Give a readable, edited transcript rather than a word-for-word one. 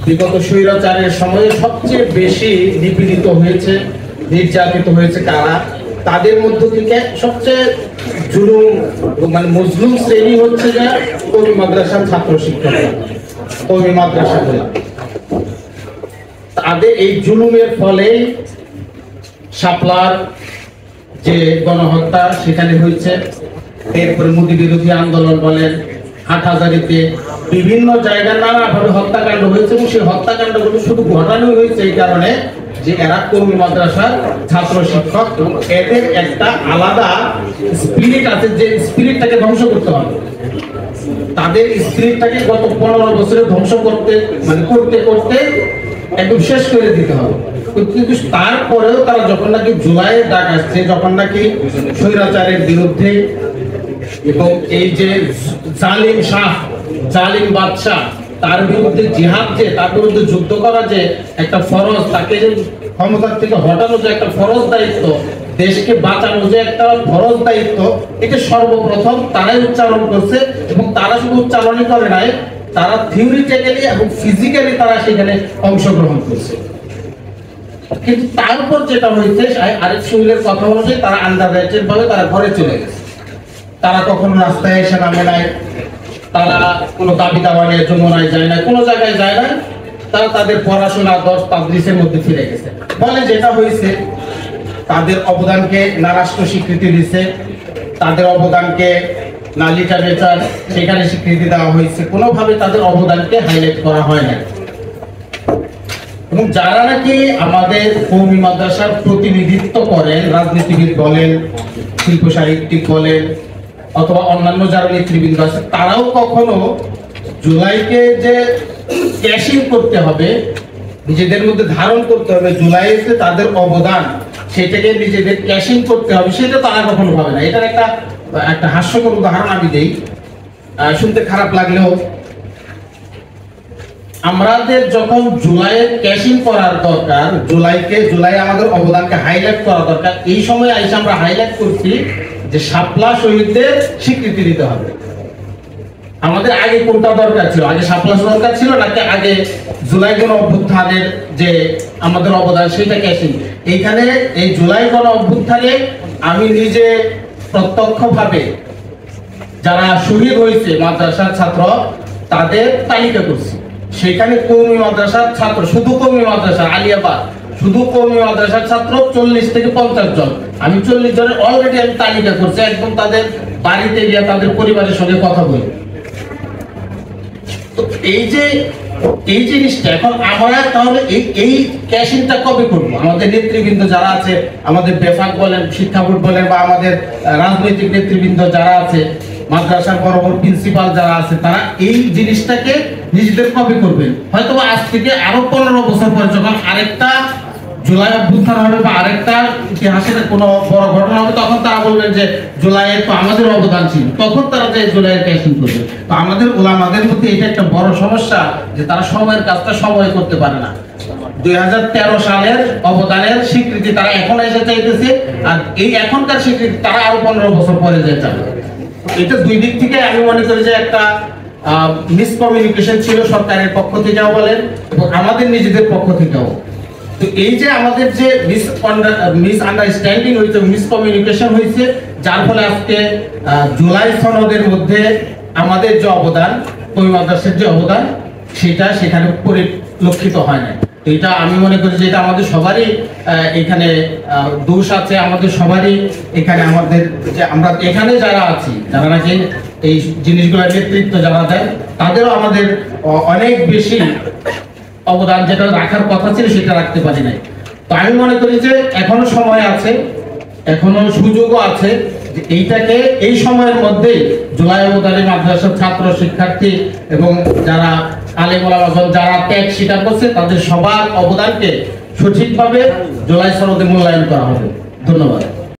বিগত স্বৈরাচারের সময়ে সবচেয়ে বেশি নিপীড়িত হয়েছে, নির্যাতিত হয়েছে কারা, তাদের মধ্য থেকে সবচেয়ে জুলুম মানে মজলুম শ্রেণী হচ্ছে যে কওমি মাদ্রাসার ছাত্র শিক্ষকরা, কওমি মাদ্রাসাগুলো। তাদের এই জুলুমের ফলে শাপলার যে গণহত্যা সেখানে হয়েছে, এরপরে মোদী বিরোধী আন্দোলন বলেন, হাটহাজারীতে বিভিন্ন জায়গায় নানাভাবে হত্যাকাণ্ড হয়েছে এবং সেই হত্যাকাণ্ডগুলো শুধু ঘটানো হয়েছে এই কারণে যে এরা কওমি মাদ্রাসার ছাত্র শিক্ষক এবং এদের একটা আলাদা স্পিরিট আছে, যে স্পিরিটটাকে ধ্বংস করতে হবে। তাদের স্পিরিটটাকে গত 15 বছরে ধ্বংস করতে করতে একদম শেষ করে দিতে হবে। কিন্তু তারপরেও তারা যখন নাকি জুলাইয়ের ডাক আসছে, যখন নাকি স্বৈরাচারের বিরুদ্ধে এবং এই যে জালিম শাহ, জালিম বাদশাহ, তার বিরুদ্ধে জিহাদ, যে তার বিরুদ্ধে যুদ্ধ করা যে একটা ফরজ, তাকে যে ক্ষমতার থেকে হটানো যে একটা ফরজ দায়িত্ব, দেশকে বাঁচানো যে একটা ফরজ দায়িত্ব, এটা সর্বপ্রথম তারাই উচ্চারণ করছে। এবং তারা শুধু উচ্চারণই করে নাই, তারা থিওরিটিক্যালি এবং ফিজিক্যালি তারা সেখানে অংশগ্রহণ করছে। কিন্তু তারপর যেটা হয়েছে, আরেক শহীদের কথা অনুযায়ী তারা আন্ডাররেটেড ভাবে তারা ঘরে চলে গেছে। তারা কখনো রাস্তায় এসে নামে নাই, তারা কোনো দাবি দাবা নিয়ে যমুনায় যায় না, কোনো জায়গায় যায় না, তারা তাদের পড়াশোনা তাদরিসের মধ্যে ফিরে গেছে। ফলে যেটা হয়েছে, তাদের অবদানকে না রাষ্ট্র স্বীকৃতি দিচ্ছে, তাদের অবদানকে না লিটারেচার সেখানে স্বীকৃতি দেওয়া হয়েছে, কোনোভাবে তাদের অবদানকে হাইলাইট করা হয় না। এবং যারা নাকি আমাদের কওমি মাদ্রাসার প্রতিনিধিত্ব করেন, রাজনীতিবিদ বলেন, শিল্প সাহিত্যিক বলেন, অথবা অন্যান্য যারা নেতৃবৃন্দ আছে, তারাও কখনো জুলাইকে যে ক্যাশিং করতে হবে, নিজেদের মধ্যে ধারণ করতে হবে, জুলাইতে তাদের অবদান সেটাকে নিজেদের ক্যাশিং করতে হবে, সেটা তারা কখনো ভাবে না। এটার একটা হাস্যকর উদাহরণ আমি দেই, শুনতে খারাপ লাগলেও, আমাদের যখন জুলাইয়ের ক্যাশিং করার দরকার, জুলাই আমাদের অবদানকে হাইলাইট করা দরকার, এই সময় আইসা আমরা হাইলাইট করছি যে শাপলা শহীদদের স্বীকৃতি দিতে হবে। আমাদের আগে কোনটা দরকার ছিল? আগে শাপলা দরকার ছিল নাকি আগে জুলাই গণ অভ্যুত্থানের যে আমাদের অবদান সেটা ক্যাশিং? এইখানে এই জুলাই গণ অভ্যুত্থানে আমি নিজে প্রত্যক্ষভাবে যারা শহীদ হয়েছে মাদ্রাসার ছাত্র, তাদের তালিকা করছি। সেখানে কওমি মাদ্রাসার ছাত্র, শুধু কওমি মাদ্রাসা আলিয়াবাদ, শুধু কওমি মাদ্রাসার ছাত্র 40 থেকে 50 জন। আমি 40 জনের অলরেডি আমি তালিকা করছি, একদম তাদের বাড়িতে গিয়ে তাদের পরিবারের সঙ্গে কথা বলি। তো এই জিনিসটা এখন আমরা তাহলে এই ক্যাশিংটা কবে করবো? আমাদের নেতৃবৃন্দ যারা আছে, আমাদের বেফাক বলেন, শিক্ষা বোর্ড বলেন, বা আমাদের রাজনৈতিক নেতৃবৃন্দ যারা আছে, মাদ্রাসার বড় বড় প্রিন্সিপাল যারা আছে, তারা এই জিনিসটাকে নিজেদের কবে করবেন? হয়তো আজ থেকে আরো 15 বছর পরে যখন আরেকটা জুলাই অভ্যুত্থান হবে বা আরেকটা ইতিহাসের কোনো বড় ঘটনা হবে, তখন তারা বলবেন যে জুলাইয়ের তো আমাদের অবদান ছিল, তখন তারা যে জুলাইয়ের ক্যাশিং করবে। তো আমাদের ওলামাদের মধ্যে এটা একটা বড় সমস্যা যে তারা সময়ের কাজটা সময় করতে পারে না। 2013 সালের অবদানের স্বীকৃতি তারা এখন এসে চাইতেছে, আর এই এখনকার স্বীকৃতি তারা আরো 15 বছর পরে যেতে হবে। এটা দুই দিক থেকে আমি মনে করি যে একটা মিসকমিউনিকেশন ছিল, সরকারের পক্ষ থেকেও বলেন এবং আমাদের নিজেদের পক্ষ থেকেও। তো এই যে আমাদের যে মিসআন্ডারস্ট্যান্ডিং হয়েছে, মিসকমিউনিকেশন হয়েছে, যার ফলে আজকে জুলাই সনদের মধ্যে আমাদের যে অবদান, কওমি মাদ্রাসার যে অবদান, সেটা সেখানে পরিলক্ষিত হয় না। এটা আমি মনে করি যে এটা আমাদের সবারই এখানে দোষ আছে, আমাদের সবারই এখানে, আমাদের যে আমরা এখানে যারা আছি, যারা নাকি এই জিনিসগুলোর নেতৃত্ব যারা দেয়, তাদেরও আমাদের অনেক বেশি অবদান যেটা রাখার কথা ছিল সেটা রাখতে পারি নাই। তো আমি মনে করি যে এখনো সময় আছে, এখনো সুযোগও আছে যে এইটাকে এই সময়ের মধ্যে জুলাই অবদানে মাদ্রাসার ছাত্র শিক্ষার্থী এবং যারা আলেম ওলামা যারা ত্যাগ স্বীকার করছে, তাদের সবার অবদানকে সঠিকভাবে জুলাই সনদে মূল্যায়ন করা হবে। ধন্যবাদ।